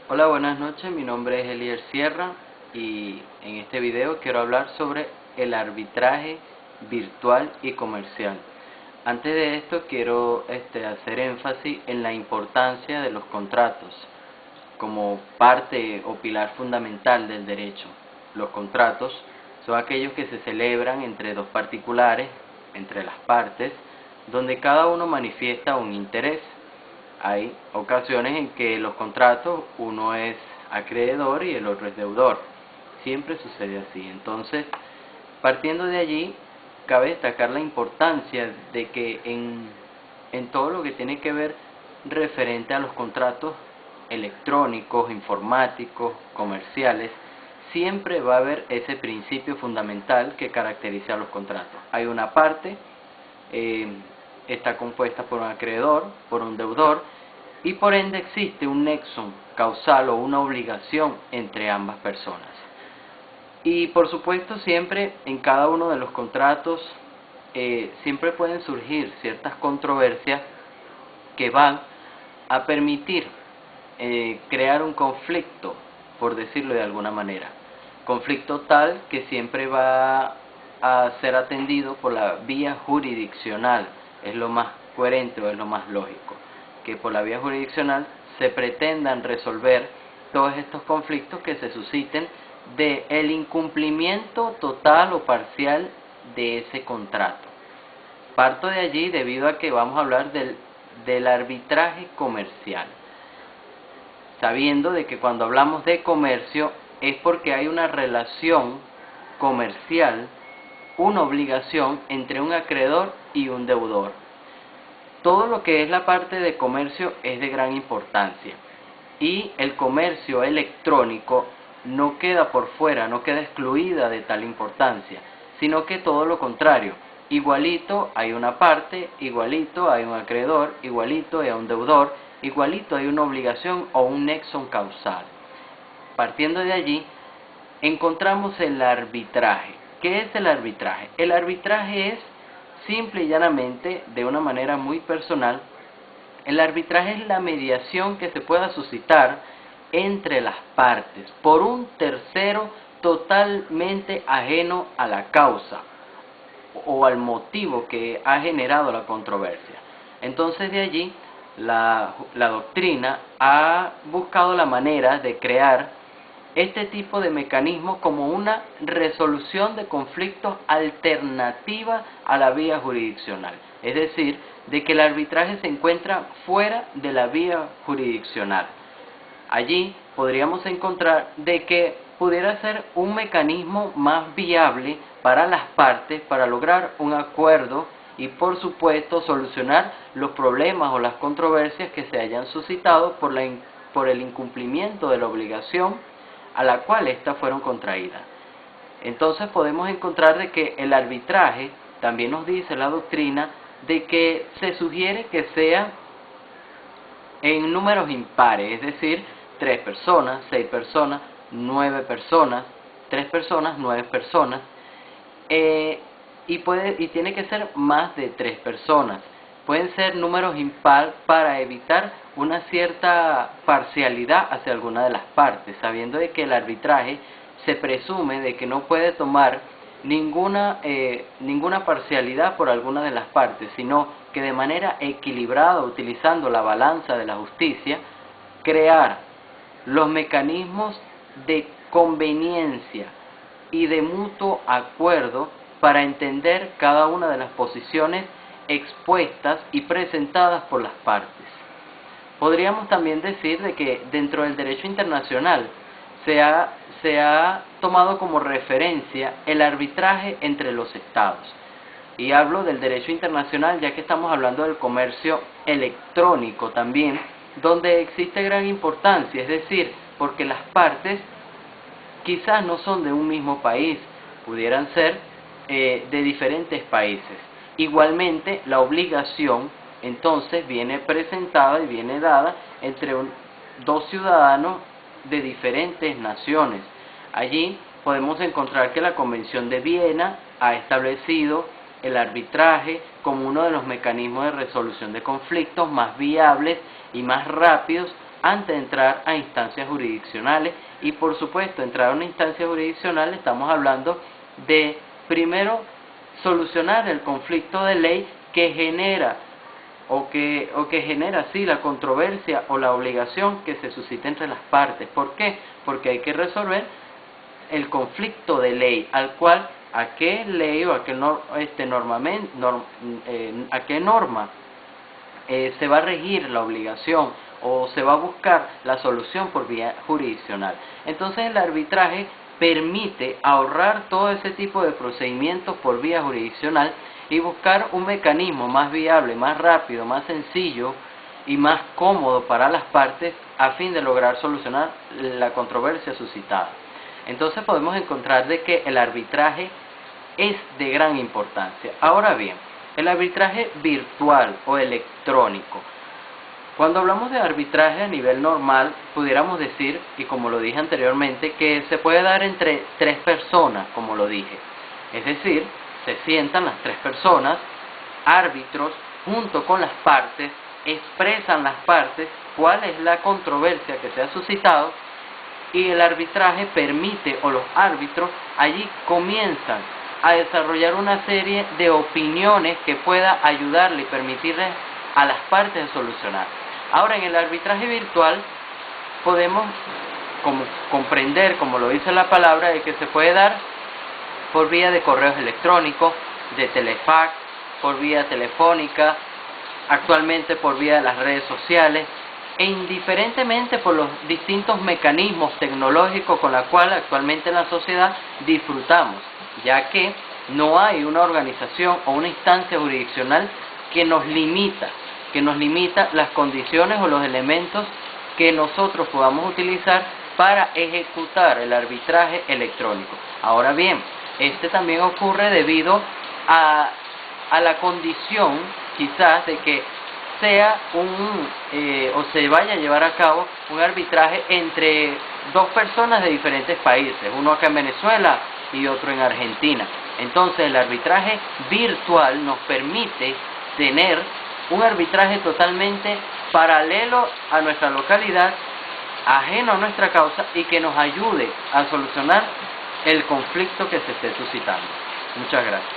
Hola, buenas noches, mi nombre es Elier Sierra y en este video quiero hablar sobre el arbitraje virtual y comercial. Antes de esto quiero hacer énfasis en la importancia de los contratos como parte o pilar fundamental del derecho. Los contratos son aquellos que se celebran entre dos particulares, entre las partes, donde cada uno manifiesta un interés. Hay ocasiones en que los contratos, uno es acreedor y el otro es deudor. Siempre sucede así. Entonces, partiendo de allí, cabe destacar la importancia de que en todo lo que tiene que ver referente a los contratos electrónicos, informáticos, comerciales, siempre va a haber ese principio fundamental que caracteriza a los contratos. Hay una parte, está compuesta por un acreedor, por un deudor, y por ende existe un nexo causal o una obligación entre ambas personas. Y por supuesto siempre en cada uno de los contratos siempre pueden surgir ciertas controversias que van a permitir crear un conflicto, por decirlo de alguna manera. Conflicto tal que siempre va a ser atendido por la vía jurisdiccional. Es lo más coherente o es lo más lógico, que por la vía jurisdiccional se pretendan resolver todos estos conflictos que se susciten de el incumplimiento total o parcial de ese contrato. Parto de allí debido a que vamos a hablar del arbitraje comercial, sabiendo de que cuando hablamos de comercio es porque hay una relación comercial, una obligación entre un acreedor y un deudor. Todo lo que es la parte de comercio es de gran importancia y el comercio electrónico no queda por fuera, no queda excluida de tal importancia, sino que todo lo contrario, igualito hay una parte, igualito hay un acreedor, igualito hay un deudor, igualito hay una obligación o un nexo causal. Partiendo de allí, encontramos el arbitraje. ¿Qué es el arbitraje? El arbitraje es simple y llanamente, de una manera muy personal, el arbitraje es la mediación que se pueda suscitar entre las partes por un tercero totalmente ajeno a la causa o al motivo que ha generado la controversia. Entonces de allí la doctrina ha buscado la manera de crear este tipo de mecanismos como una resolución de conflictos alternativa a la vía jurisdiccional. Es decir, de que el arbitraje se encuentra fuera de la vía jurisdiccional. Allí podríamos encontrar de que pudiera ser un mecanismo más viable para las partes para lograr un acuerdo y por supuesto solucionar los problemas o las controversias que se hayan suscitado por el incumplimiento de la obligación a la cual éstas fueron contraídas. Entonces podemos encontrar de que el arbitraje, también nos dice la doctrina, de que se sugiere que sea en números impares, es decir, 3 personas, 6 personas, 9 personas, 3 personas, 9 personas, y tiene que ser más de 3 personas. Pueden ser números impar para evitar una cierta parcialidad hacia alguna de las partes, sabiendo de que el arbitraje se presume de que no puede tomar ninguna parcialidad por alguna de las partes, sino que de manera equilibrada, utilizando la balanza de la justicia, crear los mecanismos de conveniencia y de mutuo acuerdo para entender cada una de las posiciones expuestas y presentadas por las partes. Podríamos también decir de que dentro del derecho internacional se ha tomado como referencia el arbitraje entre los estados. Y hablo del derecho internacional ya que estamos hablando del comercio electrónico también, donde existe gran importancia, es decir, porque las partes quizás no son de un mismo país, pudieran ser de diferentes países. Igualmente, la obligación entonces viene presentada y viene dada entre dos ciudadanos de diferentes naciones. Allí podemos encontrar que la Convención de Viena ha establecido el arbitraje como uno de los mecanismos de resolución de conflictos más viables y más rápidos antes de entrar a instancias jurisdiccionales. Y por supuesto, entrar a una instancia jurisdiccional estamos hablando de primero solucionar el conflicto de ley que genera que genera sí la controversia o la obligación que se suscita entre las partes. ¿Por qué? Porque hay que resolver el conflicto de ley al cual a qué ley o a qué a qué norma se va a regir la obligación o se va a buscar la solución por vía jurisdiccional. Entonces el arbitraje permite ahorrar todo ese tipo de procedimientos por vía jurisdiccional y buscar un mecanismo más viable, más rápido, más sencillo y más cómodo para las partes a fin de lograr solucionar la controversia suscitada. Entonces podemos encontrar de que el arbitraje es de gran importancia. Ahora bien, el arbitraje virtual o electrónico. Cuando hablamos de arbitraje a nivel normal, pudiéramos decir, y como lo dije anteriormente, que se puede dar entre 3 personas, como lo dije. Es decir, se sientan las 3 personas, árbitros, junto con las partes, expresan las partes cuál es la controversia que se ha suscitado, y el arbitraje permite, o los árbitros allí comienzan a desarrollar una serie de opiniones que pueda ayudarle y permitirle a las partes de solucionar. Ahora, en el arbitraje virtual podemos comprender, como lo dice la palabra, de que se puede dar por vía de correos electrónicos, de telefax, por vía telefónica, actualmente por vía de las redes sociales, e indiferentemente por los distintos mecanismos tecnológicos con los cuales actualmente en la sociedad disfrutamos, ya que no hay una organización o una instancia jurisdiccional que nos limita las condiciones o los elementos que nosotros podamos utilizar para ejecutar el arbitraje electrónico. Ahora bien, este también ocurre debido a la condición quizás de que sea o se vaya a llevar a cabo un arbitraje entre 2 personas de diferentes países, uno acá en Venezuela y otro en Argentina. Entonces el arbitraje virtual nos permite tener un arbitraje totalmente paralelo a nuestra localidad, ajeno a nuestra causa y que nos ayude a solucionar el conflicto que se esté suscitando. Muchas gracias.